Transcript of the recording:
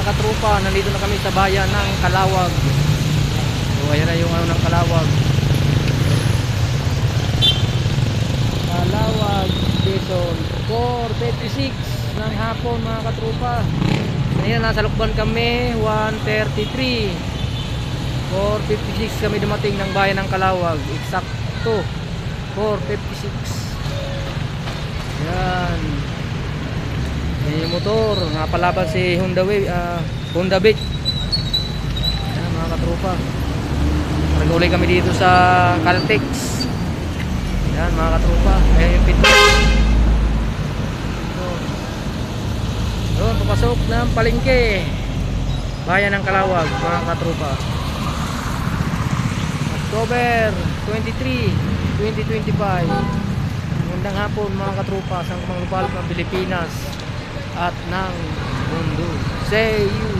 katropa, nandito na kami sa bayan ng Calawag. So ayan na yung ano ng Calawag. Calawag Quezon, 4:56 ng hapon mga katropa. Ayan, nasa Lukban kami, 1:33. 4:56 kami dumating ng bayan ng Calawag. Eksakto 4:56. Yan. Yung motor, napalaban si Honda Beat. Yan mga katropa. Nag-uli kami dito sa Caltex. Yan mga katropa. Ayan yung pito. Doon, papasok ng palengke. Bayan ng Calawag mga katropa. October 23, 2025. Magandang hapon mga katropa sa mga lupalop ng Pilipinas at ng mundo. Say you.